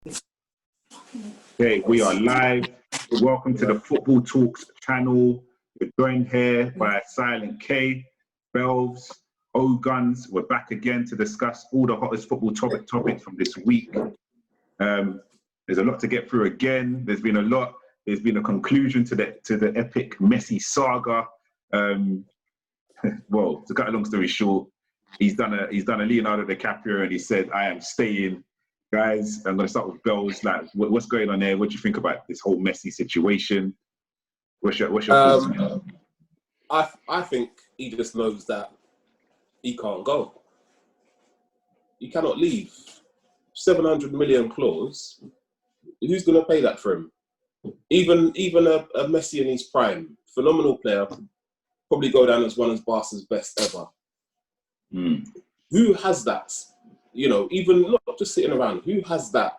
Okay, we are live. Welcome to the Football Talks channel. We're joined here by Silent K, Belves, O-Guns. We're back again to discuss all the hottest football topics from this week. There's a lot to get through again. There's been a lot. There's been a conclusion to the epic Messi saga. Well, to cut a long story short, he's done a Leonardo DiCaprio and he said, "I am staying." Guys, I'm going to start with Bells. Like, what's going on there? What do you think about this whole Messi situation? What's your thoughts on it? I think he just knows that he can't go. He cannot leave. 700 million clause. Who's going to pay that for him? Even a Messi in his prime, phenomenal player, probably go down as one of Barca's best ever. Who has that? You know, even not just sitting around. Who has that?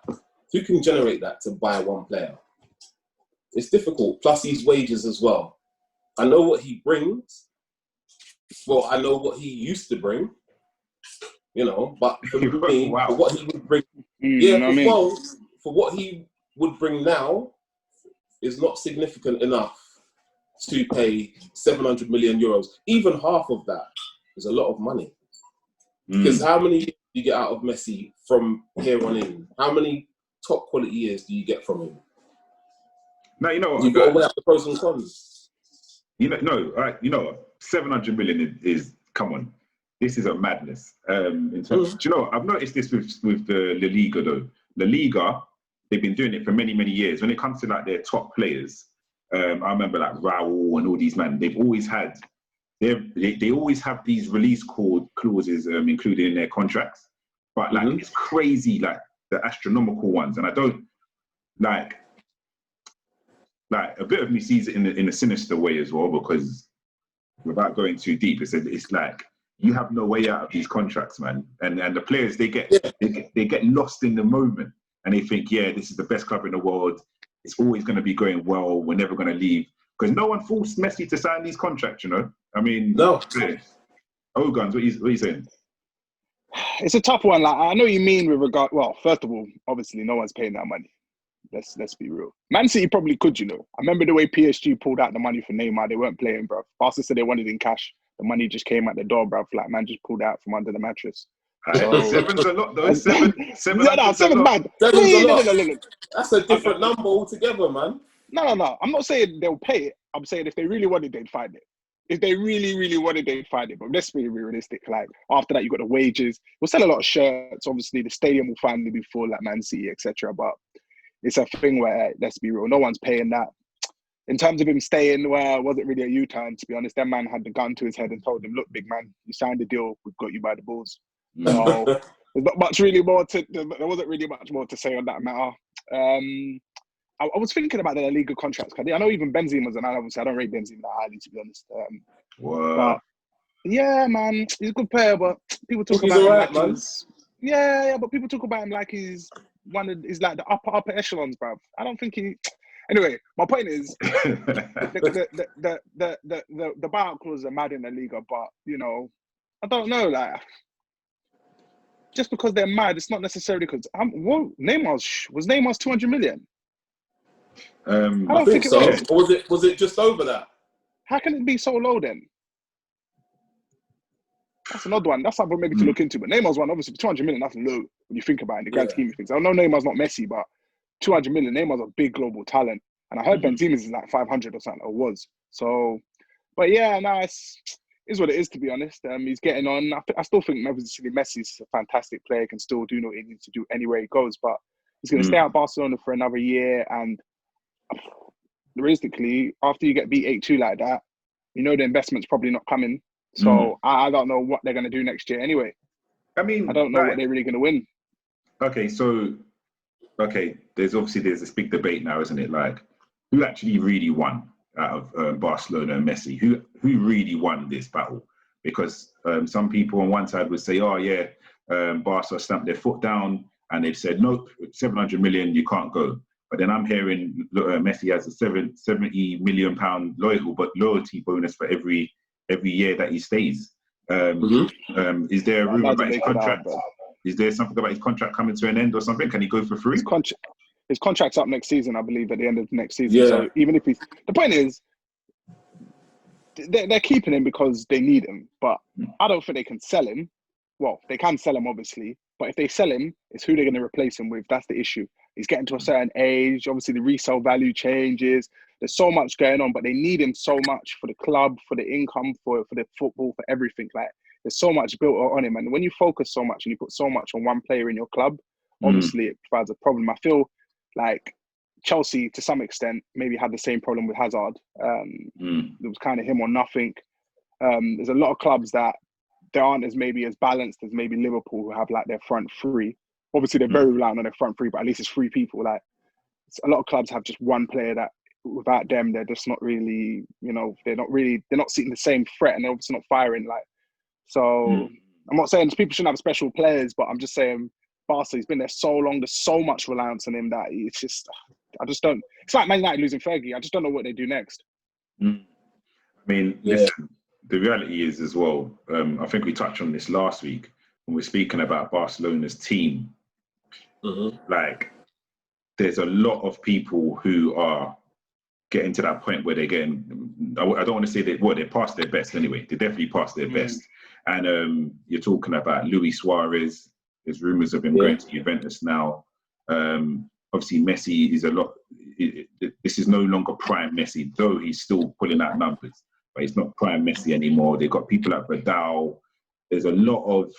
Who can generate that to buy one player? It's difficult. Plus his wages as well. I know what he brings. Well, I know what he used to bring. You know, but for me, Wow. for what he would bring, for what he would bring now, is not significant enough to pay 700 million euros. Even half of that is a lot of money. Because how many do you get out of Messi from here on in? How many top quality years do you get from him? No, you know what? You've got to weigh up the pros and cons. You know what? 700 million is come on. This is a madness. In terms, do you know what? I've noticed this with the La Liga though. La Liga, they've been doing it for many, many years. When it comes to like their top players, I remember like Raul and all these men. They've always had. They always have these release clauses included in their contracts, but like it's crazy, like the astronomical ones. And I don't like a bit of me sees it in a sinister way as well, because without going too deep, it's like you have no way out of these contracts, man. And the players they get lost in the moment, and they think, yeah, this is the best club in the world. It's always going to be going well. We're never going to leave. Because no one forced Messi to sign these contracts, you know? I mean, no. O-Guns, what are you saying? It's a tough one. Like, I know what you mean with regard. Well, first of all, obviously, no one's paying that money. Let's be real. Man City probably could, you know. I remember the way PSG pulled out the money for Neymar. They weren't playing, bro. Barca said they wanted in cash. The money just came at the door, bro. Like, man just pulled out from under the mattress. So, seven's a lot, though. Seven's bad. No. That's a different number altogether, man. No. I'm not saying they'll pay it. I'm saying if they really wanted, they'd find it. If they really, really wanted, they'd find it. But let's be realistic. Like, after that, you got the wages. We'll sell a lot of shirts. Obviously, the stadium will finally be full, like Man City, etc. But it's a thing where, let's be real, no one's paying that. In terms of him staying, well, it wasn't really a U-turn, to be honest. That man had the gun to his head and told him, "Look, big man, you signed the deal. We've got you by the balls." So there's not much really more to. There wasn't really much more to say on that matter. I was thinking about the La Liga contracts. I know even Benzema's, and obviously I don't rate Benzema that highly, to be honest. But yeah, man, he's a good player, but people talk about him like man. Yeah, but people talk about him like he's like the upper echelons, bruv. I don't think he. Anyway, my point is the buyout clauses are mad in the Liga, but you know, I don't know, like. Just because they're mad, it's not necessarily because Neymar's 200 million. I don't think so. Or was it just over that? How can it be so low then? That's another one. That's something maybe to look into. But Neymar's one, obviously, 200 million, that's low when you think about it in the grand scheme of things. I know Neymar's not Messi, but 200 million, Neymar's a big global talent. And I heard Benzema's is like 500 or something, or was. So, but yeah, no, is what it is, to be honest. He's getting on. I still think Messi's a fantastic player, can still do what he needs to do anywhere he goes, but he's going to stay at Barcelona for another year. And realistically, after you get beat 8-2 like that, you know the investment's probably not coming. So I don't know what they're going to do next year anyway. I mean, I don't know what they're really going to win. There's this big debate now, isn't it? Like, who actually really won out of Barcelona and Messi? Who really won this battle? Because some people on one side would say, oh yeah, Barca stamped their foot down and they've said, nope, 700 million, you can't go. But then I'm hearing Messi has a £70 million loyalty bonus for every year that he stays. Is there a room about his contract? Is there something about his contract coming to an end or something? Can he go for free? His contract's up next season, I believe, at the end of next season. Yeah. So even if the point is, they're keeping him because they need him, but I don't think they can sell him. Well, they can sell him, obviously, but if they sell him, it's who they're going to replace him with. That's the issue. He's getting to a certain age. Obviously, the resale value changes. There's so much going on, but they need him so much for the club, for the income, for the football, for everything. Like, there's so much built on him. And when you focus so much and you put so much on one player in your club, obviously it provides a problem. I feel like Chelsea, to some extent, maybe had the same problem with Hazard. It was kind of him or nothing. There's a lot of clubs that they aren't maybe as balanced as maybe Liverpool, who have like their front three. Obviously, they're very reliant on their front three, but at least it's three people. Like, a lot of clubs have just one player that, without them, they're just not really, they're not seeing the same threat, and they're obviously not firing. Like, so I'm not saying people shouldn't have special players, but I'm just saying Barca, he's been there so long. There's so much reliance on him that it's just, I just don't. It's like Man United losing Fergie. I just don't know what they do next. I mean, listen, the reality is as well, I think we touched on this last week when we're speaking about Barcelona's team. Like, there's a lot of people who are getting to that point where they're getting, I don't want to say they're past their best anyway. They're definitely past their best. And you're talking about Luis Suarez. There's rumours of him going to Juventus now. Obviously, Messi is this is no longer prime Messi, though he's still pulling out numbers. But he's not prime Messi anymore. They've got people like Vidal. There's a lot of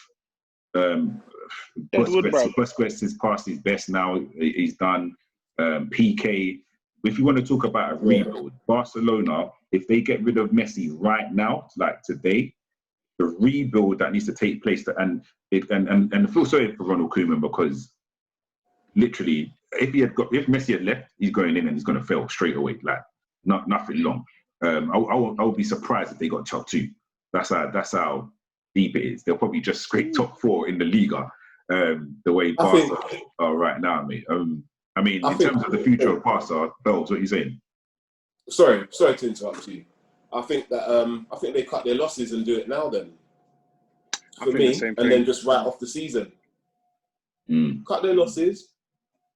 Busquets is past his best now. He's done. PK. If you want to talk about a rebuild, Barcelona, if they get rid of Messi right now, like today, the rebuild that needs to take place, and I feel sorry for Ronald Koeman, because literally, if Messi had left, he's going in and he's going to fail straight away. Like, nothing long. I would be surprised if they got top two. That's how deep it is. They'll probably just scrape top four in the Liga. The way Barca are right now, mate. I mean, in terms of the future of Barca, Bells, what are you saying? Sorry to interrupt you. I think they cut their losses and do it now. Then, for me, and then just write off the season. Cut their losses,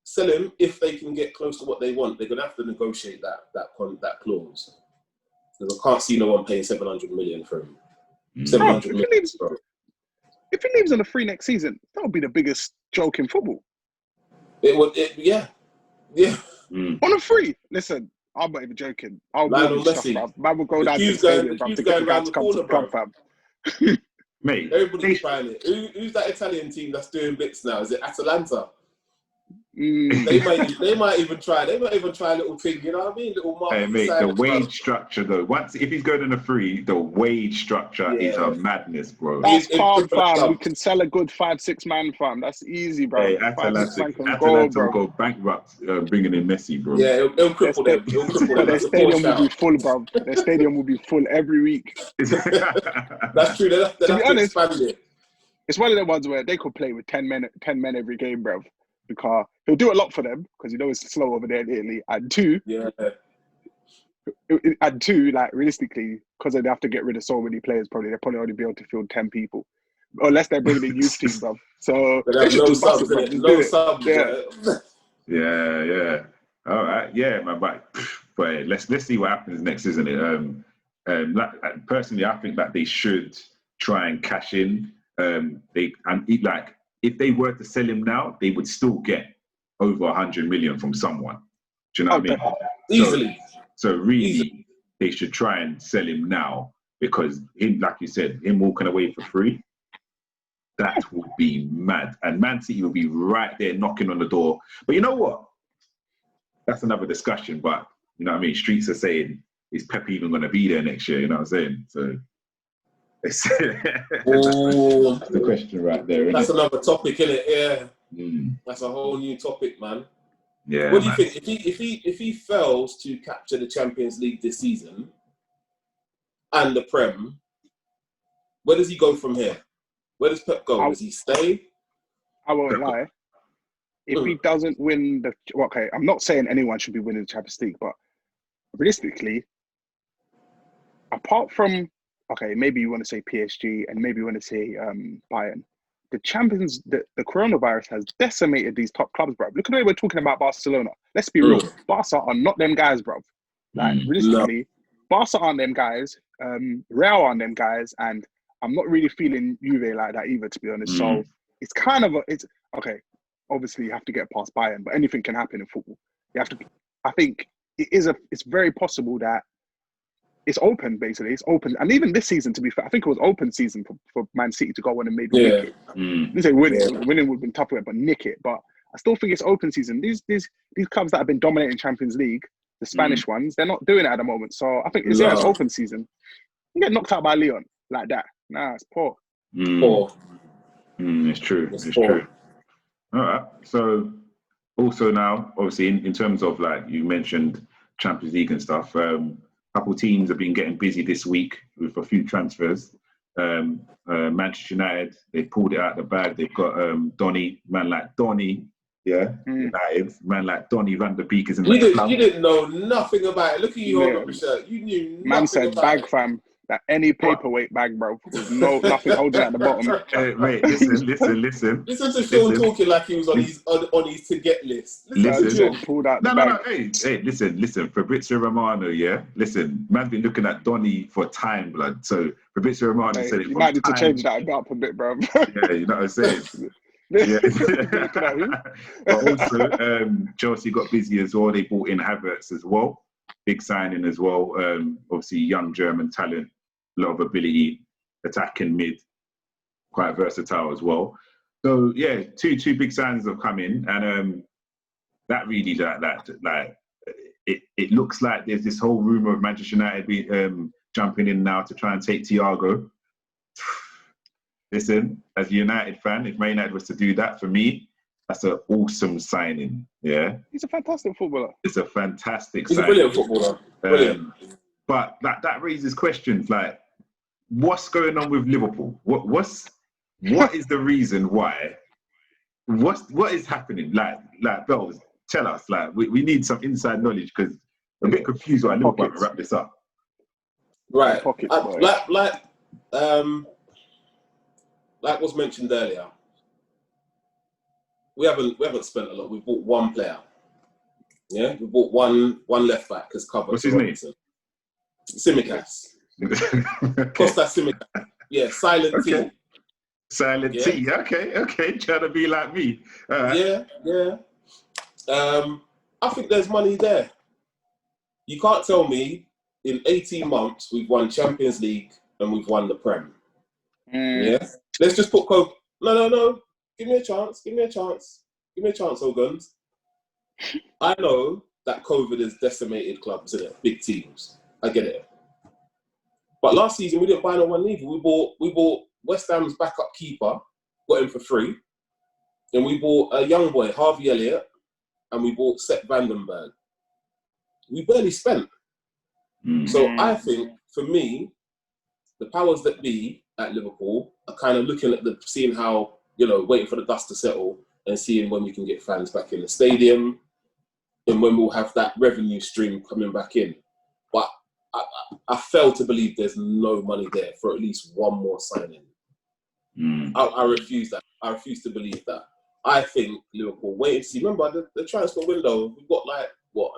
sell him. If they can get close to what they want, they're gonna have to negotiate that clause. Because I can't see no one paying 700 million for him. 700 million. If he leaves on a free next season, that would be the biggest joke in football. It would, yeah. On a free. Listen, I'm not even joking. I'll Lionel Messi. Man will go down to the stadium to get the guy to come to the club, fam. Mate, everybody's trying it. Who's that Italian team that's doing bits now? Is it Atalanta? They might even try. They might even try a little thing. You know what I mean? Little market. Hey, mate, the wage structure though. If he's going on a free, the wage structure is a madness, bro. That's calm, fam. We can sell a good 5-6 man, fam. That's easy, bro. Hey, Atalanta will go bankrupt bringing in Messi, bro. Yeah, it'll cripple them. Their stadium will be full, bro. Their stadium will be full every week. That's true. They'll to be honest, expand it. It's one of the ones where they could play with 10 men every game, bro. Because he'll do a lot for them, because it's slow over there in Italy. And two, like, realistically, because they have to get rid of so many players, they'll probably only be able to field 10 people, unless they're bringing a youth team, bro. So they should just bust it. Yeah. All right, yeah, man. But let's see what happens next, isn't it? Personally, I think that they should try and cash in. If they were to sell him now, they would still get over 100 million from someone. Do you know what I mean? Easily. So really, they should try and sell him now, because him, like you said, him walking away for free, that would be mad. And Man City will be right there knocking on the door. But you know what? That's another discussion. But you know what I mean? Streets are saying, is Pep even going to be there next year? You know what I'm saying? So that's the question right there. That's another topic, isn't it? Yeah. That's a whole new topic, man. Yeah. What do you think? If he fails to capture the Champions League this season and the Prem, where does he go from here? Where does Pep go? Does he stay? I won't lie. If he doesn't win I'm not saying anyone should be winning the Champions League, but realistically, apart from maybe you want to say PSG and maybe you want to say Bayern, the coronavirus has decimated these top clubs, bro. Look at the way we're talking about Barcelona. Let's be real. Barca are not them guys, bro. Like, realistically, Barca aren't them guys. Real aren't them guys. And I'm not really feeling Juve like that either, to be honest. So it's kind of okay. Obviously, you have to get past Bayern, but anything can happen in football. You have to. I think it's very possible that it's open. Basically, it's open, and even this season, to be fair, I think it was open season for Man City to go on and maybe nick it. I didn't say winning. Winning would have been tougher, but nick it. But I still think it's open season. These clubs that have been dominating Champions League, the Spanish ones, they're not doing it at the moment. So I think it's open season. You get knocked out by Leon like that. Nah, it's poor. Poor. It's true. It's true. All right. So also now, obviously, in terms of, like you mentioned, Champions League and stuff, a couple teams have been getting busy this week with a few transfers. Manchester United, they pulled it out of the bag. They've got Donny, man like Donny. Yeah, United, man like Donny van der Beek is in the club. You didn't know nothing about it. Look at you on the shirt. You knew nothing man said about bag it. Fam. That any paperweight bag, bro. With nothing holding at the bottom. Wait, listen. Listen to Sean talking like he was on his to get list. Listen. Pulled out the No. bag. Hey, listen. Fabrizio Romano, yeah. Listen, man's been looking at Donny for time, blood. So Fabrizio Romano said it. You might need to change that up a bit, bro. Yeah, you know what I'm saying. Yeah. But also, Chelsea got busy as well. They brought in Havertz as well. Big signing as well. Obviously, young German talent, a lot of ability, attacking mid, quite versatile as well. So yeah, two big signings have come in, and that really it looks like there's this whole rumor of Manchester United jumping in now to try and take Thiago. Listen, as a United fan, if Man United was to do that for me, that's an awesome signing. Yeah, he's a fantastic footballer. It's a fantastic. He's a brilliant footballer. Brilliant. But that raises questions like, what's going on with Liverpool? What is the reason why? What is happening? Like Bells, tell us. Like we need some inside knowledge because I'm a bit confused why Liverpool to wrap this up. Right. Like was mentioned earlier. We haven't spent a lot. We bought one player. Yeah, we bought one left back as cover. What's his name? Tsimikas. Costa Tsimikas. Yeah, silent T. Silent T. Okay. Trying to be like me. Yeah. I think there's money there. You can't tell me in 18 months we've won Champions League and we've won the Prem. Yeah. Let's just put COVID. No. Give me a chance, Ogans. I know that COVID has decimated clubs, isn't it? Big teams. I get it. But last season we didn't buy no one either. We bought West Ham's backup keeper, got him for free. And we bought a young boy, Harvey Elliott, and we bought Sepp Vandenberg. We barely spent. So I think, for me, the powers that be at Liverpool are kind of looking at seeing how, waiting for the dust to settle and seeing when we can get fans back in the stadium and when we'll have that revenue stream coming back in. But I fail to believe there's no money there for at least one more signing. I refuse that. I refuse to believe that. I think Liverpool, wait and see. Remember, the transfer window, we've got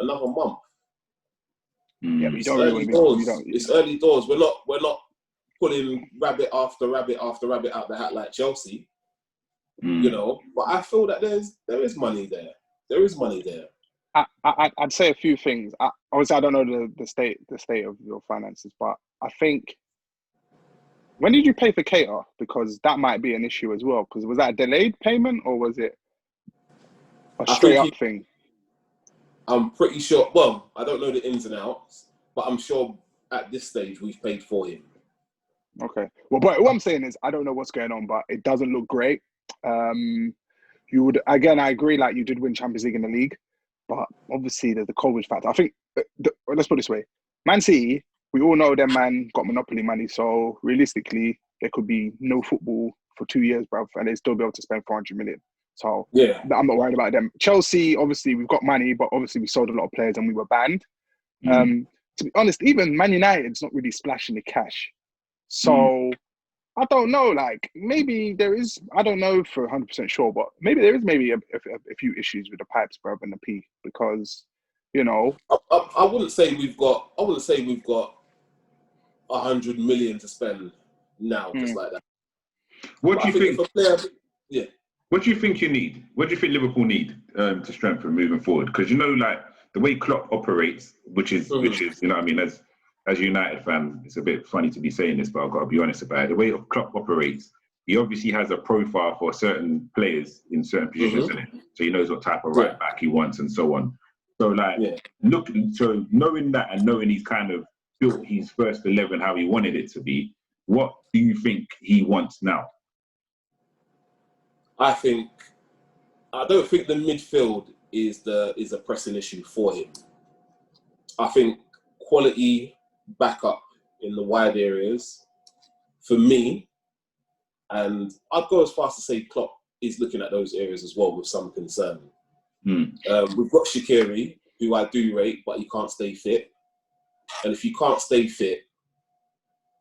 another month. Yeah, but it's early doors. We're not pulling rabbit after rabbit after rabbit out the hat like Chelsea. But I feel that there is money there. There is money there. I'd say a few things. Obviously, I don't know the state of your finances, but I think, when did you pay for Cater? Because that might be an issue as well. Because was that a delayed payment or was it a straight up thing? I'm pretty sure. Well, I don't know the ins and outs, but I'm sure at this stage we've paid for him. Okay. Well, but what I'm saying is, I don't know what's going on, but it doesn't look great. You would, again, I agree, like you did win Champions League in the league, but obviously there's the COVID factor. I think, let's put it this way, Man City, we all know them man got monopoly money, so realistically, there could be no football for 2 years, bruv, and they'd still be able to spend 400 million. So yeah, I'm not worried about them. Chelsea, obviously, we've got money, but obviously we sold a lot of players and we were banned. To be honest, even Man United's not really splashing the cash. So I don't know. Like maybe there is. I don't know for 100% sure, but maybe there is maybe a few issues with the pipes, bro, and the P because I wouldn't say we've got. I wouldn't say we've got 100 million to spend now, just like that. What do you think? If a player, yeah. What do you think you need? What do you think Liverpool need to strengthen moving forward? Because like the way Klopp operates, which is you know what I mean, as a United fan, it's a bit funny to be saying this, but I've got to be honest about it. The way Klopp operates, he obviously has a profile for certain players in certain positions, in it? So he knows what type of right back he wants and so on. So so knowing that and knowing he's kind of built his first 11 how he wanted it to be, what do you think he wants now? I don't think the midfield is a pressing issue for him. I think quality backup in the wide areas, for me, and I'd go as far as to say Klopp is looking at those areas as well with some concern. We've got Shaqiri, who I do rate, but he can't stay fit. And if you can't stay fit,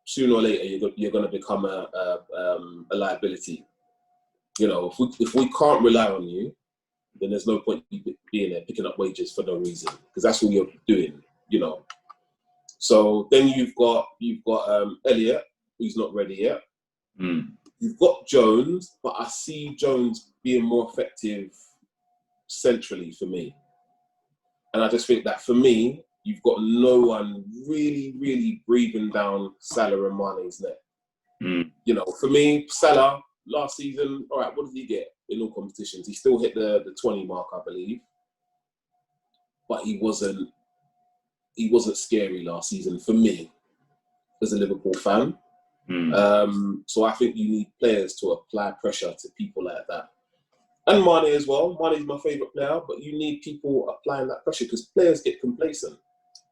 sooner or later you're going to become a liability. If we can't rely on you, then there's no point being there picking up wages for no reason, because that's all you're doing. So then you've got Elliot, who's not ready yet. You've got Jones, but I see Jones being more effective centrally for me. And I just think that for me, you've got no one really, really breathing down Salah and Mane's neck. For me, Salah last season, all right, what did he get in all competitions? He still hit the 20 mark, I believe. But he wasn't scary last season for me as a Liverpool fan. So I think you need players to apply pressure to people like that. And Mane as well. Mane's my favourite player, but you need people applying that pressure because players get complacent.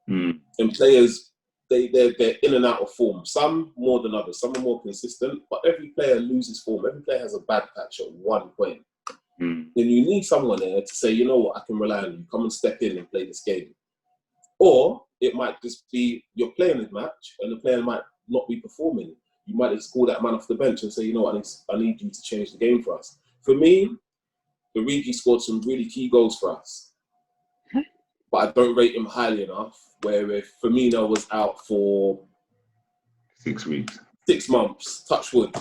And players, they're in and out of form. Some more than others. Some are more consistent, but every player loses form. Every player has a bad patch at one point. Then you need someone there to say, you know what, I can rely on you. Come and step in and play this game. Or it might just be you're playing this match and the player might not be performing. You might just call that man off the bench and say, you know what, I need you to change the game for us. For me, Origi scored some really key goals for us. But I don't rate him highly enough, where if Firmino was out for 6 weeks, 6 months, touch wood,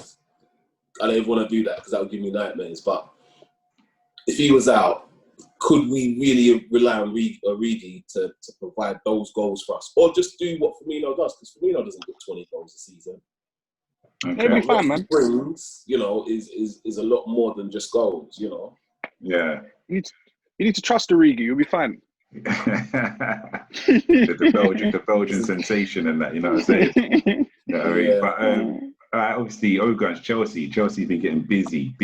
I don't even want to do that because that would give me nightmares. But if he was out, could we really rely on Origi to provide those goals for us? Or just do what Firmino does? Because Firmino doesn't get 20 goals a season. Okay. It'll be fine, man. What he brings, is a lot more than just goals, Yeah. You need to trust Origi. You'll be fine. the Belgian sensation and that, you know what I'm saying? You know what I mean? But obviously, Ogar's Chelsea. Chelsea's been getting busy.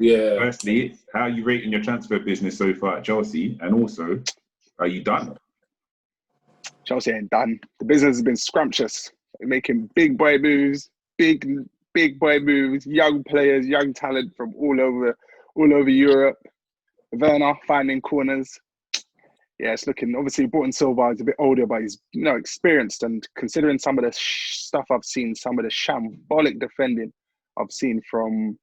Firstly, how are you rating your transfer business so far at Chelsea? And also, are you done? Chelsea ain't done. The business has been scrumptious. They're making big boy moves, big boy moves, young players, young talent from all over Europe. Werner finding corners. Yeah, it's looking, obviously brought in Silva, he's a bit older, but he's experienced, and considering some of the stuff I've seen, some of the shambolic defending I've seen from,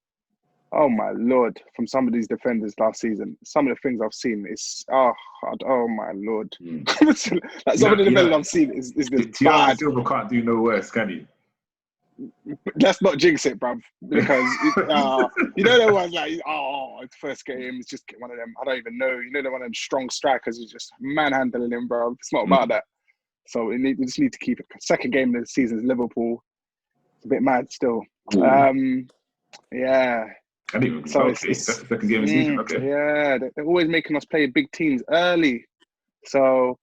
oh my Lord, from some of these defenders last season, some of the things I've seen is, oh my Lord. Like some of the defenders I've seen is just bad. Silva can't do no worse, can he? Let's not jinx it, bruv, because the ones like, it's first game, it's just one of them, I don't even know, the one of them strong strikers who's just manhandling him, bruv. It's not about that. So we just need to keep it. Second game of the season is Liverpool. It's a bit mad still. Yeah. I didn't even know. It's second game of the season. Okay. Yeah, they're always making us play big teams early. So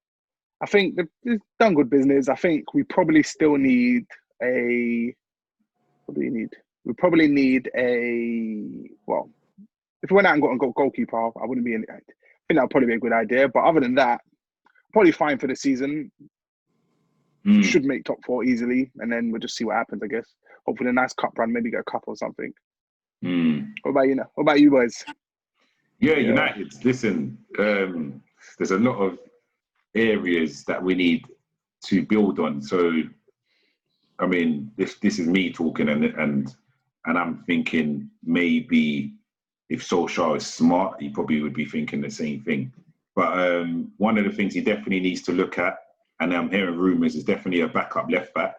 I think they've done good business. I think we probably still need what do we need? We probably need if we went out and got a goalkeeper, I wouldn't be in it. I think that would probably be a good idea. But other than that, probably fine for the season. Should make top 4 easily, and then we'll just see what happens, I guess. Hopefully a nice cup run, maybe get a cup or something. What about you now? What about you boys? Yeah, United. Listen, there's a lot of areas that we need to build on. So I mean, this is me talking, and I'm thinking maybe if Solskjaer is smart, he probably would be thinking the same thing. But one of the things he definitely needs to look at, and I'm hearing rumours, is definitely a backup left back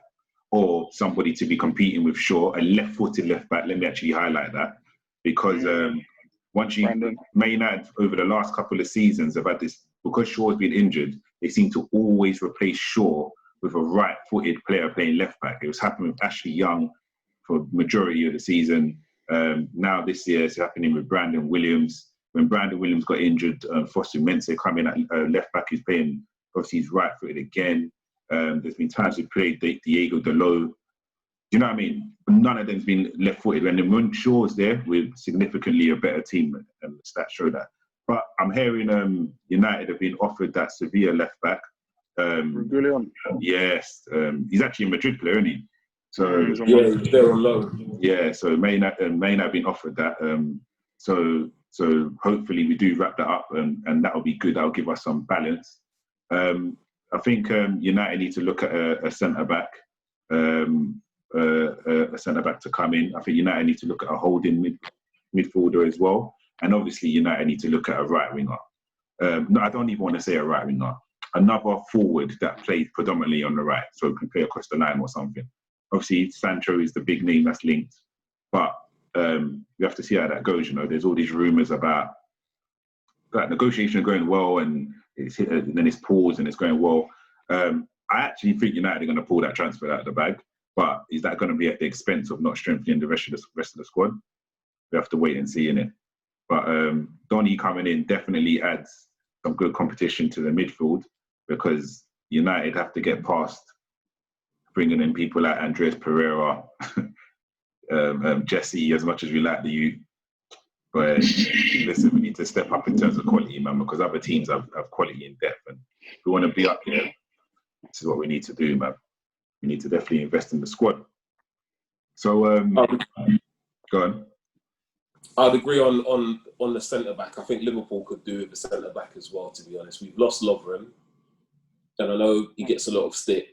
or somebody to be competing with Shaw, a left-footed left back. Let me actually highlight that, because once you Man United over the last couple of seasons have had this, because Shaw's been injured, they seem to always replace Shaw with a right-footed player playing left back. It was happening with Ashley Young for the majority of the season. Now this year it's happening with Brandon Williams. When Brandon Williams got injured, Fosu Mensah coming at left back, he's playing, obviously he's right-footed again. There's been times we played Diego Dalot. Do you know what I mean? None of them's been left-footed. And then when Shaw's there, we're significantly a better team, and the stats show that. But I'm hearing United have been offered that Sevilla left back. Yes, he's actually a Madrid player, isn't he? So he's there on loan. Yeah, so may not have been offered that. So hopefully we do wrap that up, and that'll be good. That'll give us some balance. I think United need to look at a centre back, a centre back to come in. I think United need to look at a holding midfielder as well, and obviously United need to look at a right winger. No, I don't even want to say a right winger. Another forward that plays predominantly on the right, so can play across the line or something. Obviously, Sancho is the big name that's linked, but we have to see how that goes. You know, there's all these rumours about that negotiation going well, and then it's paused and it's going well. I actually think United are going to pull that transfer out of the bag, but is that going to be at the expense of not strengthening the rest of the squad? We have to wait and see, innit? But Donny coming in definitely adds some good competition to the midfield, because United have to get past bringing in people like Andreas Pereira, Jesse, as much as we like the youth. But listen, we need to step up in terms of quality, man, because other teams have quality in depth, and if we want to be up here, this is what we need to do, man. We need to definitely invest in the squad. So, go on. I'd agree on the centre back. I think Liverpool could do with a centre back as well, to be honest. We've lost Lovren, and I know he gets a lot of stick.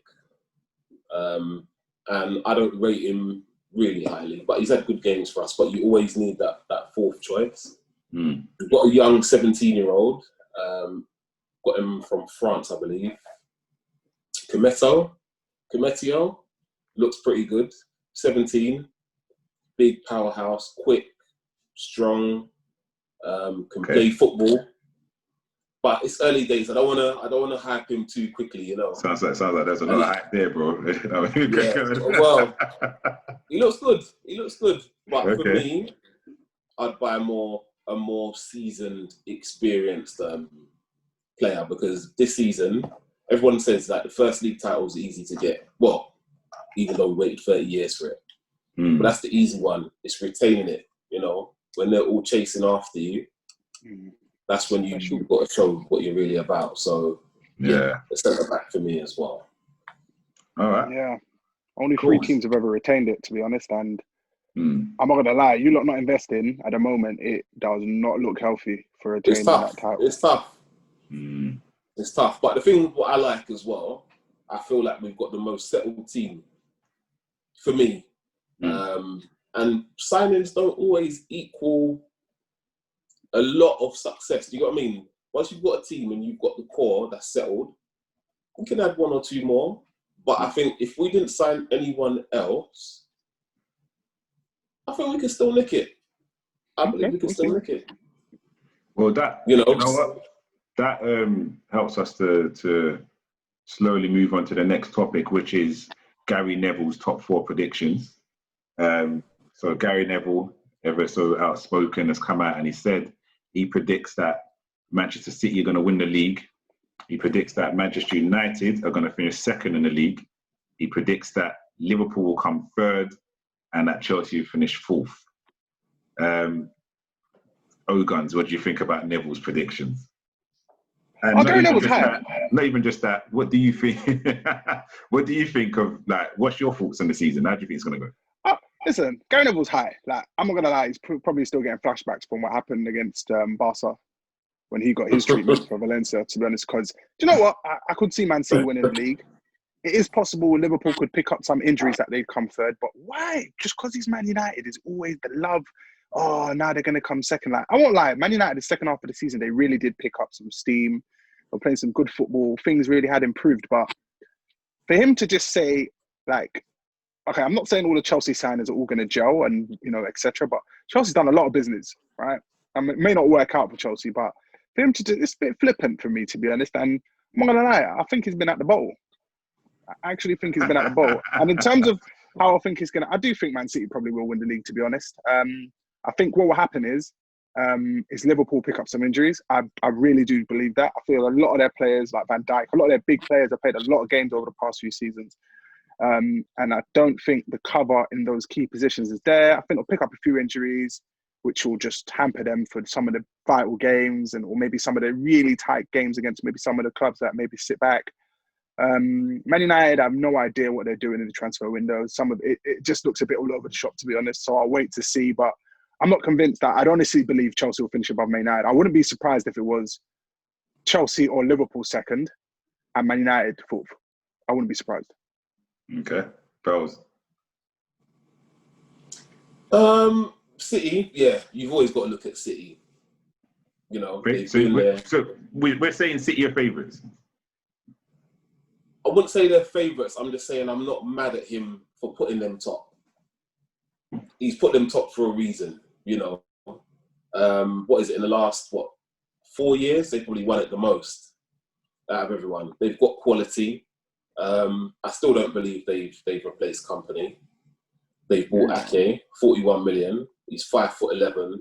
And I don't rate him really highly, but he's had good games for us. But you always need that fourth choice. We've got a young 17-year-old, got him from France, I believe. Cometio looks pretty good. 17, big powerhouse, quick, strong, can play football. But it's early days. I don't wanna hype him too quickly, you know. Sounds like there's a lot of hype there, bro. Well, he looks good. But for me, I'd buy a more seasoned, experienced player, because this season, everyone says that the first league title is easy to get. Well, even though we waited 30 years for it. But that's the easy one. It's retaining it, you know. When they're all chasing after you, that's when you've got to show what you're really about. So, the centre back for me as well. All right. Yeah. Only 3 teams have ever retained it, to be honest. And I'm not going to lie, you lot not investing at the moment, it does not look healthy for retaining that title. It's tough. It's tough. But the thing what I like as well, I feel like we've got the most settled team for me. And signings don't always equal a lot of success. Do you know what I mean? Once you've got a team and you've got the core that's settled, we can add 1 or 2 more. But I think if we didn't sign anyone else, I think we can still nick it. I believe we can still nick it. Well, you know what? That helps us to slowly move on to the next topic, which is Gary Neville's top 4 predictions. So Gary Neville, ever so outspoken, has come out and he said he predicts that Manchester City are going to win the league. He predicts that Manchester United are going to finish 2nd in the league. He predicts that Liverpool will come 3rd and that Chelsea will finish 4th. Guns, what do you think about Neville's predictions? And not even just that. What do you think? What do you think of, like, what's your thoughts on the season? How do you think it's going to go? Listen, Gary Neville's high. Like, I'm not going to lie, he's probably still getting flashbacks from what happened against Barca when he got his treatment for Valencia, to be honest. Because, do you know what? I could see Man City winning the league. it is possible Liverpool could pick up some injuries that they'd come third, but why? Just because he's Man United is always the love. Oh, now they're going to come second. Like, I won't lie, Man United, the second half of the season, they really did pick up some steam. They were playing some good football. Things really had improved. But for him to just say, like, okay, I'm not saying all the Chelsea signers are all going to gel and, etc. But Chelsea's done a lot of business, right? I mean, it may not work out for Chelsea, but for him to do, it's a bit flippant for me, to be honest. And I'm not going to lie, I think he's been at the bottle. I actually think he's been at the bottle. And in terms of how I think he's going to, I do think Man City probably will win the league, to be honest. I think what will happen is Liverpool pick up some injuries. I really do believe that. I feel a lot of their players, like Van Dijk, a lot of their big players have played a lot of games over the past few seasons. And I don't think the cover in those key positions is there. I think they'll pick up a few injuries, which will just hamper them for some of the vital games or maybe some of the really tight games against maybe some of the clubs that maybe sit back. Man United, I have no idea what they're doing in the transfer window. Some of it just looks a bit all over the shop, to be honest. So I'll wait to see, but I'm not convinced that. I'd honestly believe Chelsea will finish above Man United. I wouldn't be surprised if it was Chelsea or Liverpool second and Man United fourth. I wouldn't be surprised. Okay. Bells. City, yeah, you've always got to look at City. So we're saying City are favourites. I wouldn't say they're favourites. I'm just saying I'm not mad at him for putting them top. He's put them top for a reason, What is it, in the last, 4 years? They probably won it the most out of everyone. They've got quality. I still don't believe they've replaced Company. They've bought Ake, 41 million. He's 5'11",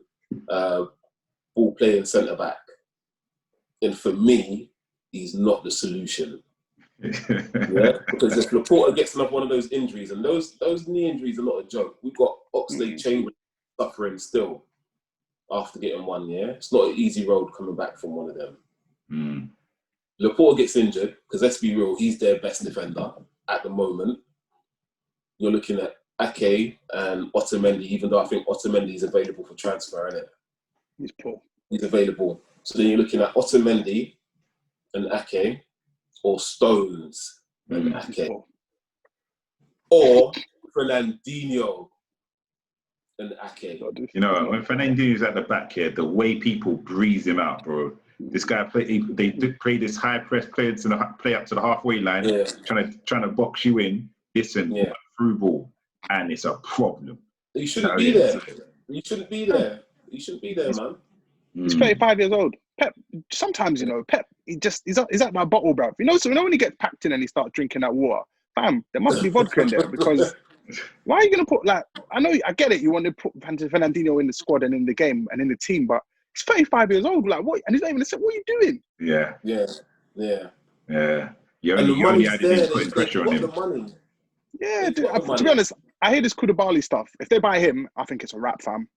ball playing centre back. And for me, he's not the solution. Yeah, because if Laporta gets another one of those injuries, and those knee injuries are not a joke. We've got Oxlade-Chamberlain suffering still after getting one. Yeah, it's not an easy road coming back from one of them. Laporta gets injured because let's be real, he's their best defender at the moment. You're looking at Ake and Otamendi, even though I think Otamendi is available for transfer, isn't it? He's poor. He's available. So then you're looking at Otamendi and Ake, or Stones and Ake, or Fernandinho and Ake. When Fernandinho's at the back here, the way people breeze him out, bro. This guy they play this high press, play up to the halfway line, trying to box you in, through ball, and it's a problem. You shouldn't be there. You shouldn't be there. You shouldn't be there, man. He's 35 years old. Pep, sometimes, Pep, he's at my bottle, bruv. So when he gets packed in and he starts drinking that water, fam, there must be vodka in there because why are you going to put, I get it, you want to put Fernandinho in the squad and in the game and in the team, but he's 35 years old, what? And he's not even what are you doing? Yeah. You only added in putting pressure on him. Yeah, dude, to be honest, I hear this Koulibaly stuff. If they buy him, I think it's a wrap, fam.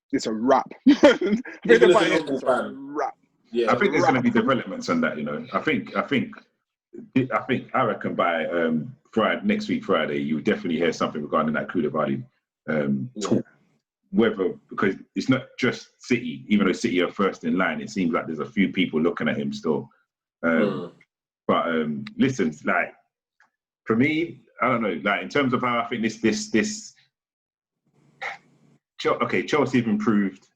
It's a wrap. I think they buy him, it's a wrap. Yeah, I think there's going to be developments on that. I reckon by next week Friday, you'll definitely hear something regarding that Koulibaly talk. Whether, because it's not just City, even though City are first in line, it seems like there's a few people looking at him still. But listen, for me, I don't know, in terms of how I think this Chelsea have improved.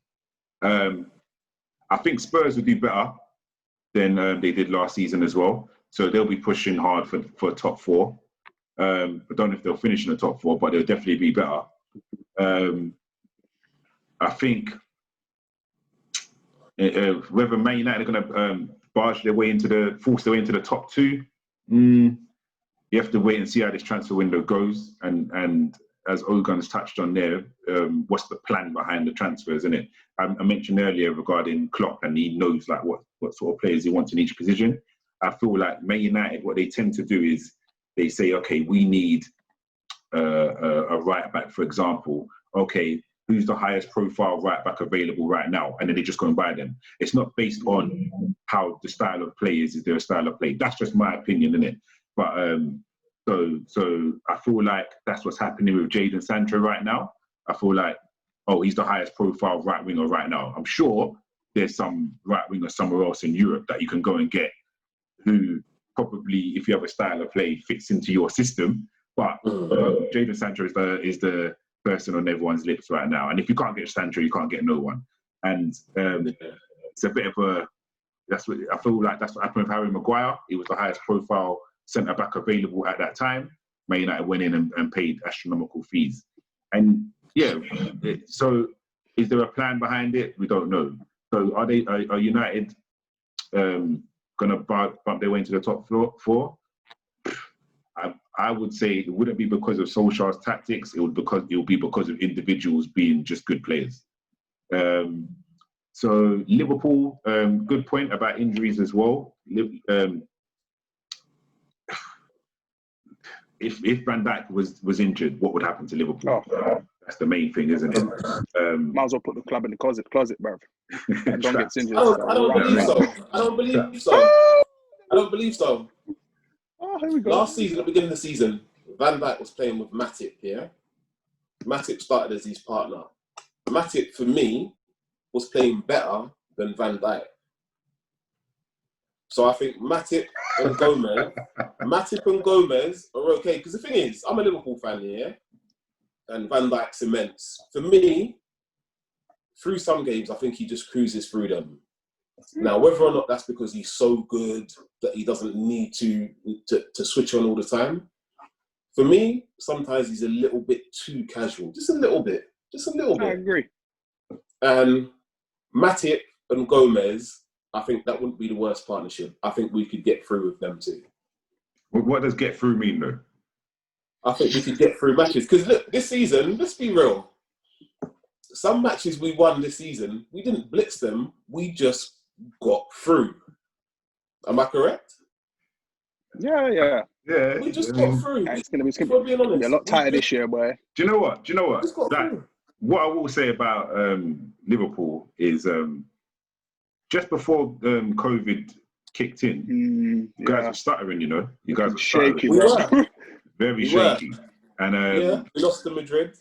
I think Spurs will do better than they did last season as well. So they'll be pushing hard for top four. I don't know if they'll finish in the top four, but they'll definitely be better. I think whether Man United are going to force their way into the top two, you have to wait and see how this transfer window goes. And as Ogun's touched on there, what's the plan behind the transfers, isn't it? I mentioned earlier regarding Klopp, and he knows what sort of players he wants in each position. I feel like Man United, what they tend to do is they say, okay, we need a right back, for example. Okay, who's the highest profile right back available right now? And then they just go and buy them. It's not based on how the style of play is their style of play. That's just my opinion, isn't it? But so I feel like that's what's happening with Jadon Sancho right now. I feel like, he's the highest profile right winger right now. I'm sure there's some right winger somewhere else in Europe that you can go and get who probably, if you have a style of play, fits into your system. But Jadon Sancho is the person on everyone's lips right now. And if you can't get Sancho, you can't get no one. And it's a bit of a, I feel like that's what happened with Harry Maguire. He was the highest profile centre-back available at that time. Man United went in and paid astronomical fees. And so is there a plan behind it? We don't know. So are United going to bump their way into the top four? I would say it wouldn't be because of Solskjaer's tactics. It will be because of individuals being just good players. So Liverpool, good point about injuries as well. If Van Dijk was injured, what would happen to Liverpool? That's the main thing, isn't it? Might as well put the club in the closet, bruv. Don't get injured. I don't believe so. I don't believe so. Oh, here we go. Last season, at the beginning of the season, Van Dijk was playing with Matip, yeah? Matip started as his partner. Matip, for me, was playing better than Van Dijk. So I think Matip and Gomez are okay. Because the thing is, I'm a Liverpool fan, yeah? And Van Dijk's immense. For me, through some games, I think he just cruises through them. Now, whether or not that's because he's so good that he doesn't need to switch on all the time, for me, sometimes he's a little bit too casual. Just a little bit. I agree. And Matip and Gomez, I think that wouldn't be the worst partnership. I think we could get through with them too. What does get through mean, though? I think we could get through matches. Because look, this season, let's be real. Some matches we won this season, we didn't blitz them. We just got through. Am I correct? Yeah. We just got through. It's going to be a lot tighter this year, boy. Do you know what? What I will say about Liverpool is just before COVID kicked in, you guys were stuttering, you know? You guys were shaky. Very shaky. And we lost to Madrid.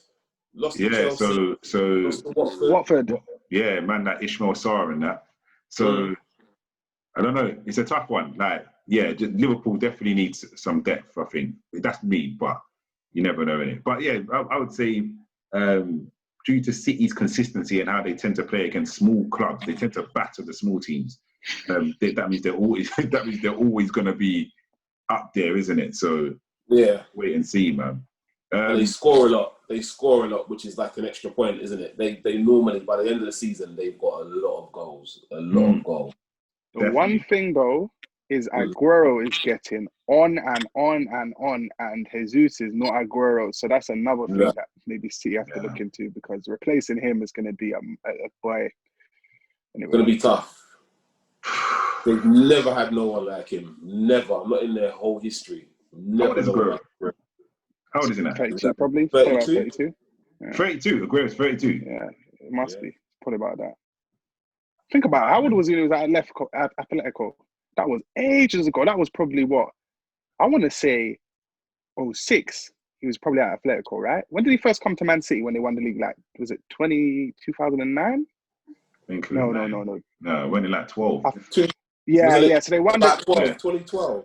Lost to Chelsea. So lost to Watford. Yeah, man, that Ismail Sarr and that. So I don't know. It's a tough one. Liverpool definitely needs some depth, I think. That's me, but you never know, innit? But yeah, I would say due to City's consistency and how they tend to play against small clubs, they tend to batter the small teams. That means they're always going to be up there, isn't it? So wait and see, man. And they score a lot, which is like an extra point, isn't it? They normally, by the end of the season, they've got a lot of goals. The Definitely. One thing, though, is Aguero is getting on and on and on, and Jesus is not Aguero. So that's another thing that maybe City have to look into, because replacing him is going to be a boy. It's going to be tough. They've never had no one like him. Never. Not in their whole history. Never. How old is he now? 32, probably. 32? Yeah. 32? Aguero's 32? Yeah, it must be. Probably about that. Think about it. How old was he when he was at Atletico? That was ages ago. That was probably what? I want to say 06. He was probably at Atletico, right? When did he first come to Man City when they won the league? Like, was it 2009? No. No, when in like 12. So they won 2012.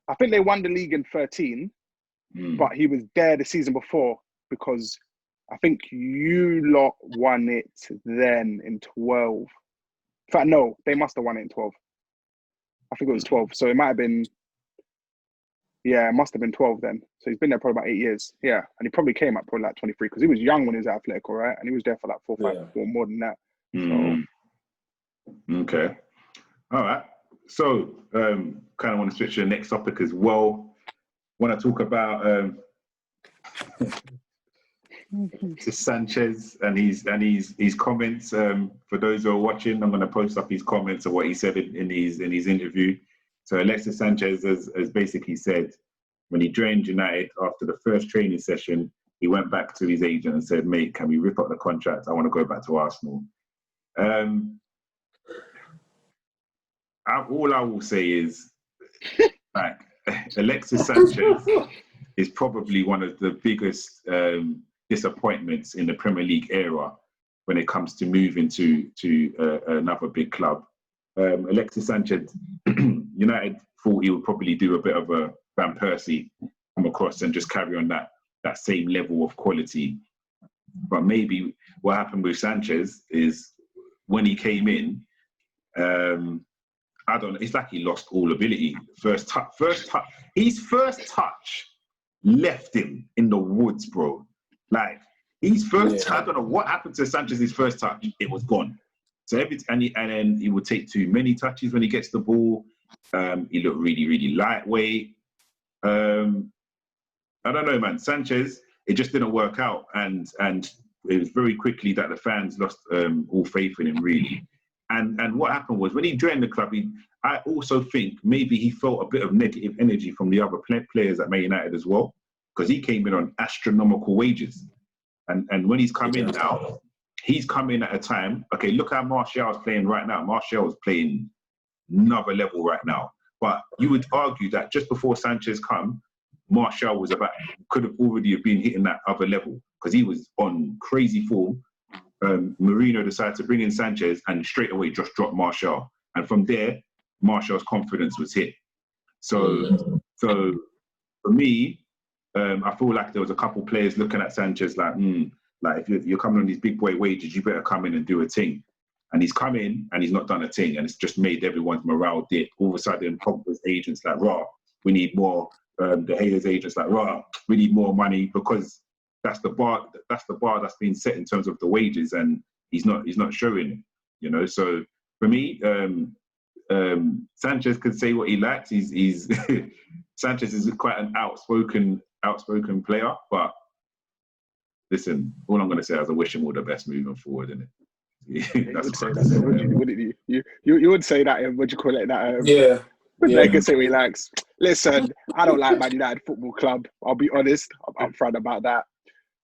I think they won the league in 13. But he was there the season before, because I think you lot won it then in 12. In fact, no, they must have won it in 12. I think it was 12. So it might have been, it must have been 12 then. So he's been there probably about 8 years. Yeah. And he probably came up probably like 23, because he was young when he was at Atletico, right? And he was there for like 4 or 5, or more than that. So. Okay. All right. So kind of want to switch to the next topic as well. Want to talk about Sanchez and his comments. For those who are watching, I'm going to post up his comments of what he said in his interview. So Alexis Sanchez has basically said when he joined United after the first training session, he went back to his agent and said, "Mate, can we rip up the contract? I want to go back to Arsenal." All I will say is, like, Alexis Sanchez is probably one of the biggest disappointments in the Premier League era when it comes to moving to another big club. Alexis Sanchez, United thought he would probably do a bit of a Van Persie, come across and just carry on that same level of quality. But maybe what happened with Sanchez is when he came in, I don't know, it's like he lost all ability. First touch, his first touch left him in the woods, bro. Like, his first, I don't know what happened to Sanchez's first touch. It was gone. So and then he would take too many touches when he gets the ball. He looked really, really lightweight. I don't know, man. Sanchez, it just didn't work out, and it was very quickly that the fans lost all faith in him, really. And what happened was when he joined the club, I also think maybe he felt a bit of negative energy from the other players at Man United as well, because he came in on astronomical wages. And when he's come in now, he's come in at a time, okay, look how Martial's playing right now. Martial's playing another level right now. But you would argue that just before Sanchez come, Martial could have already been hitting that other level because he was on crazy form. Mourinho decided to bring in Sanchez and straight away just dropped Martial. And from there, Martial's confidence was hit. So for me, I feel like there was a couple players looking at Sanchez like if you're coming on these big boy wages, you better come in and do a thing. And he's come in and he's not done a thing, and it's just made everyone's morale dip. All of a sudden, Pogba's agents like, we need more. The Hayes agents like, we need more money, because that's the bar that's been set in terms of the wages, and he's not showing it, So for me, Sanchez could say what he likes. He's Sanchez is quite an outspoken player, but listen, all I'm going to say is I wish him all the best moving forward, innit? You would say that, wouldn't you? You would say that, what do you call it? That they can say what he likes. Listen, I don't like Man United Football Club. I'll be honest. I'm upfront about that.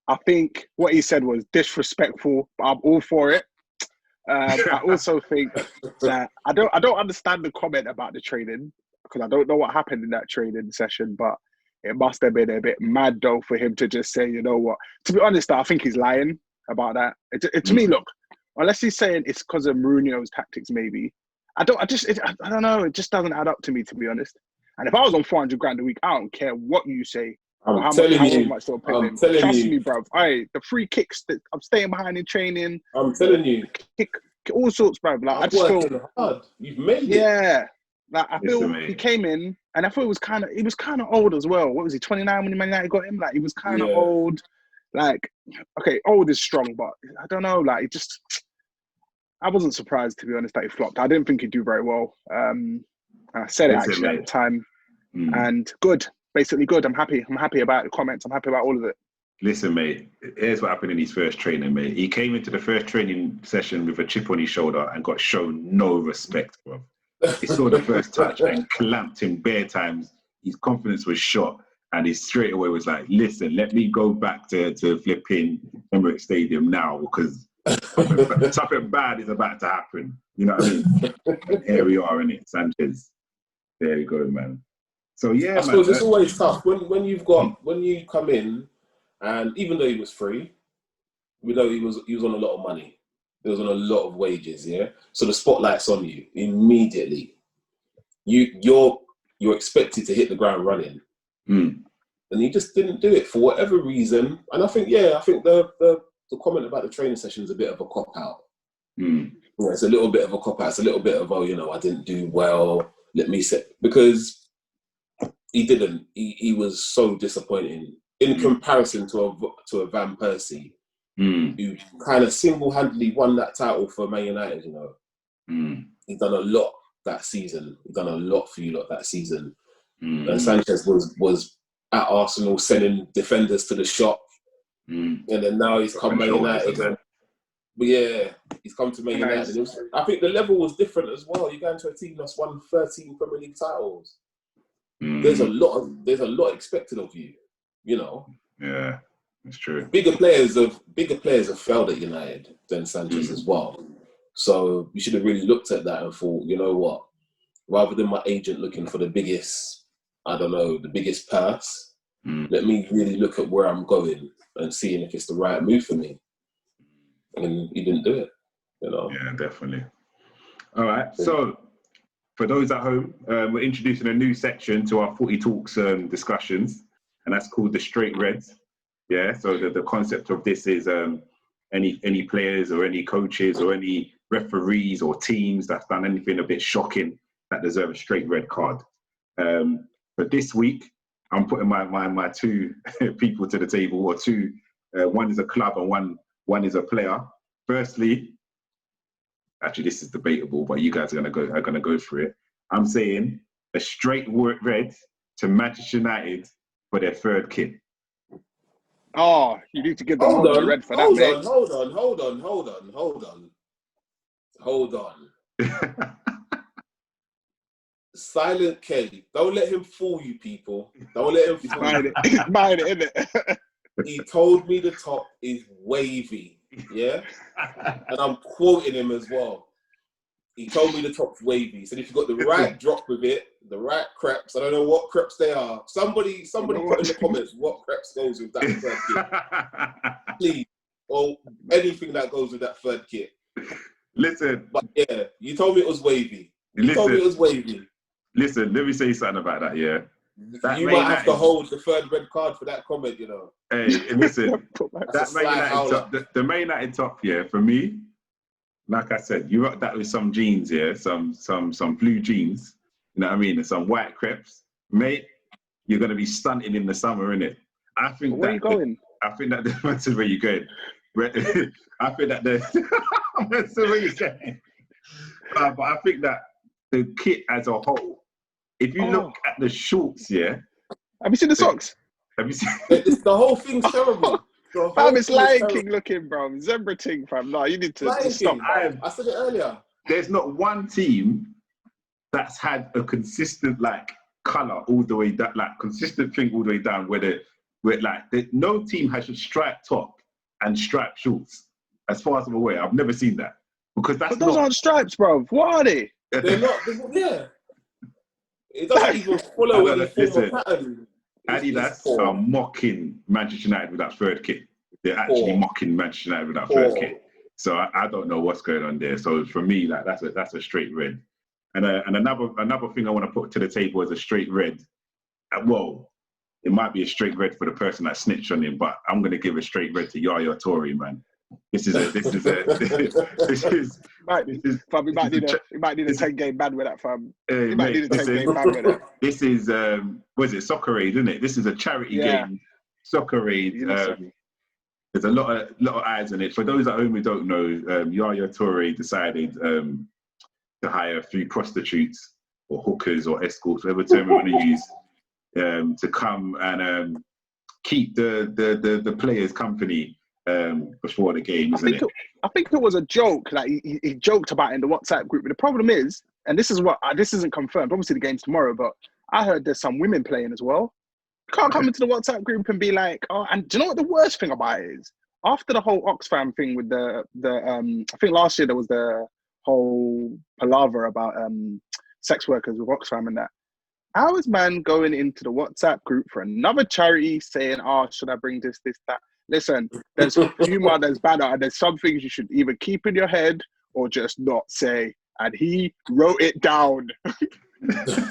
I think what he said was disrespectful, but I'm all for it. I also think that I don't understand the comment about the training, because I don't know what happened in that training session, but it must have been a bit mad though for him to just say, you know what? To be honest, I think he's lying about that. To me, look, unless he's saying it's because of Mourinho's tactics, maybe. I don't know. It just doesn't add up to me, to be honest. And if I was on 400 grand a week, I don't care what you say. I'm how telling much you. Trust me, bruv. The free kicks that I'm staying behind in training. I'm telling you. Kick, all sorts, bruv. Like, I just feel hard. You've made it. Yeah. Like, I feel he came in, and I thought he was kind of old as well. What was he, 29 when Man United got him? Like, he was kind of old. Like, okay, old is strong, but I don't know. Like, I wasn't surprised, to be honest, that he flopped. I didn't think he'd do very well. I said it actually at the time. And good, basically good. I'm happy. I'm happy about the comments. I'm happy about all of it. Listen, mate, here's what happened in his first training, mate. He came into the first training session with a chip on his shoulder and got shown no respect, bro. He saw the first touch and clamped him bare times. His confidence was shot. And he straight away was like, listen, let me go back to flipping Emirates Stadium now, because something bad is about to happen. You know what I mean? And here we are, innit? Sanchez. There you go, man. So yeah, I suppose it's always tough when you come in, and even though he was free, we know he was on a lot of money. He was on a lot of wages, yeah. So the spotlight's on you immediately. You're expected to hit the ground running, and he just didn't do it for whatever reason. And I think the comment about the training session is a bit of a cop out. It's a little bit of a cop out. It's a little bit of I didn't do well. Let me say, because he didn't. He was so disappointing in comparison to a Van Persie, who kind of single-handedly won that title for Man United. He's done a lot that season. He's done a lot for you lot that season. And Sanchez was at Arsenal sending defenders to the shop. And then now he's come to Man United. But yeah, he's come to Man United. I think the level was different as well. You're going to a team that's won 13 Premier League titles. There's a lot expected of you. Yeah, it's true. Bigger players have failed at United than Sanchez as well. So you should have really looked at that and thought, you know what? Rather than my agent looking for the biggest purse, let me really look at where I'm going and seeing if it's the right move for me. And he didn't do it, Yeah, definitely. All right. So, for those at home, we're introducing a new section to our Footy Talks discussions, and that's called the Straight Reds. Yeah. So the concept of this is any players or any coaches or any referees or teams that's done anything a bit shocking that deserve a straight red card. But this week, I'm putting my two people to the table, or two. One is a club and one is a player. Firstly, actually, this is debatable, but you guys are gonna go for it. I'm saying a straight red to Manchester United for their third kit. Oh, you need to give them all the red for that, mate. Hold on. Silent K. Don't let him fool you, people. Don't let him fool you. He's buying it, isn't it? He told me the top is wavy, yeah? And I'm quoting him as well. He told me the top's wavy. He said if you've got the right drop with it, the right crepes, I don't know what crepes they are. Somebody put in the comments what crepes goes with that third kit. Please. Or anything that goes with that third kit. Listen. But yeah, you told me it was wavy. You told me it was wavy. Listen, let me say something about that, yeah? You might have to hold the third red card for that comment, you know. Hey, listen, the Man United top, yeah, for me, like I said, you rock that with some jeans, yeah, some blue jeans, you know what I mean, and some white crepes, mate, you're going to be stunting in the summer, innit? I think where are you going? I think that that's where you're going. I think that that's where you're going. But I think that the kit as a whole, if you look at the shorts, yeah. Have you seen the socks? Have you seen? The whole thing's terrible. Fam, it's Lion King looking, bro. Zebra ting, fam. No, you need to stop. I said it earlier. There's not one team that's had a consistent colour all the way down, consistent thing all the way down. No team has a striped top and striped shorts. As far as I'm aware, I've never seen that because that's. But those aren't stripes, bro. What are they? They're not. Yeah. It doesn't even follow any form of pattern. Adidas are mocking Manchester United with that third kit. They're actually mocking Manchester United with that third kit. So I don't know what's going on there. So for me, that's a straight red. And another thing I want to put to the table is a straight red. Well, it might be a straight red for the person that snitched on him, but I'm going to give a straight red to Yaya Toure, man. We might need a 10-game ban with that, fam. We might need a 10-game ban with that. This is Soccer Aid, isn't it? This is a charity game. Soccer Aid. There's a lot of eyes on it. For those at home who don't know, Yaya Toure decided to hire a few prostitutes or hookers or escorts, whatever term we want to use, to come and keep the players company. Before the game, isn't it? I think it was a joke. Like he joked about it in the WhatsApp group. But the problem is, and this isn't confirmed. Obviously, the game's tomorrow, but I heard there's some women playing as well. You can't come into the WhatsApp group and be like, oh. And do you know what the worst thing about it is? After the whole Oxfam thing with the I think last year there was the whole palaver about sex workers with Oxfam and that. How is man going into the WhatsApp group for another charity saying, oh, should I bring this, that? Listen, there's humor, there's banter, and there's some things you should either keep in your head or just not say. And he wrote it down.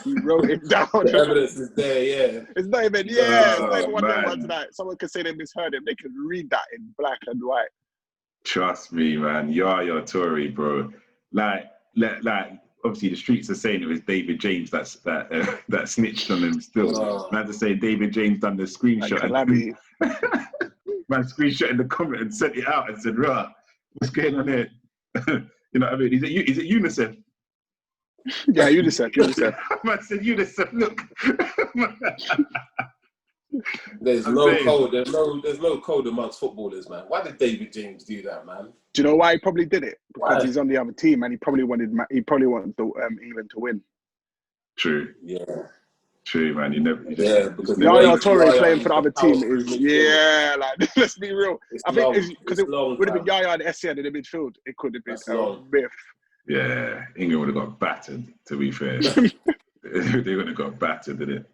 He wrote it down. The evidence is there, yeah. It's not even, it's not even one of them ones that someone can say they misheard him. They can read that in black and white. Trust me, man. Yaya Toure, bro. Like, obviously the streets are saying it was David James that snitched on him still. Man, to say David James done the screenshot. Man screenshotted the comment and sent it out and said, "Rah, what's going on here?" You know what I mean? Is it UNICEF? Yeah, UNICEF. Man said UNICEF. Look. There's no code amongst footballers, man. Why did David James do that, man? Do you know why he probably did it? Because he's on the other team and he probably wanted England to win. True. Yeah. True, man. Because Yaya Toure playing for the other team is let's be real. I think because it would have been Yaya and SCN in the midfield. It could have been a myth. Yeah, England would have got battered. To be fair, they would have got battered, didn't it?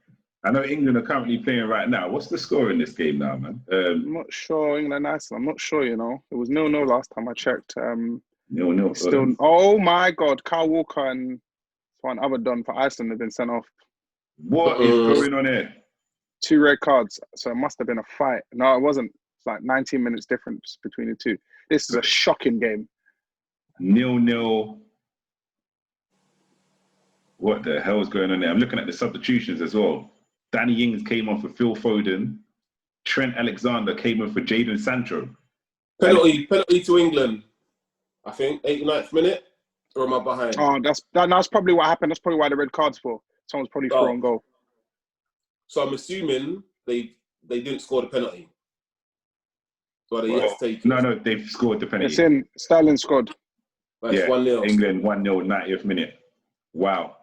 I know England are currently playing right now. What's the score in this game now, man? I'm not sure. England, I'm not sure. You know, it was 0-0 last time I checked. 0-0. Still, oh my God, Kyle Walker and one other Don for Iceland have been sent off. What is going on here? 2 red cards, so it must have been a fight. No, it wasn't. It's like 19 minutes difference between the two. This is a shocking game. 0-0. What the hell is going on there? I'm looking at the substitutions as well. Danny Ings came on for Phil Foden. Trent Alexander came on for Jadon Sancho. Penalty to England. I think 89th minute. Or am I behind? Oh, that's probably what happened. That's probably why the red card's for. Someone's probably thrown goal. So I'm assuming they didn't score the penalty. So they yet to take it. No, they've scored the penalty. It's in. Sterling scored. Right, yeah, 1-0. England 1-0, 90th minute. Wow.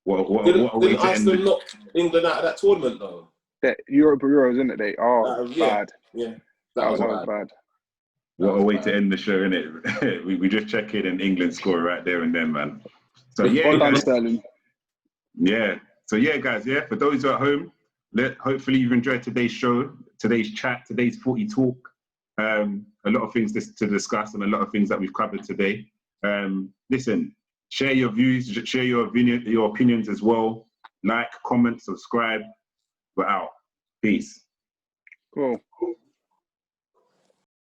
Didn't Iceland knock England out of that tournament though? The Euros, isn't it? Bad. Yeah, that was bad. What a way to end the show, innit? we just check in and England score right there and then, man. So yeah, guys, Sterling. Yeah. So yeah, guys. Yeah, for those who are at home, hopefully you've enjoyed today's show, today's chat, today's footy talk. A lot of things to discuss and a lot of things that we've covered today. Listen, share your views, share your opinions as well. Like, comment, subscribe. We're out. Peace. Cool.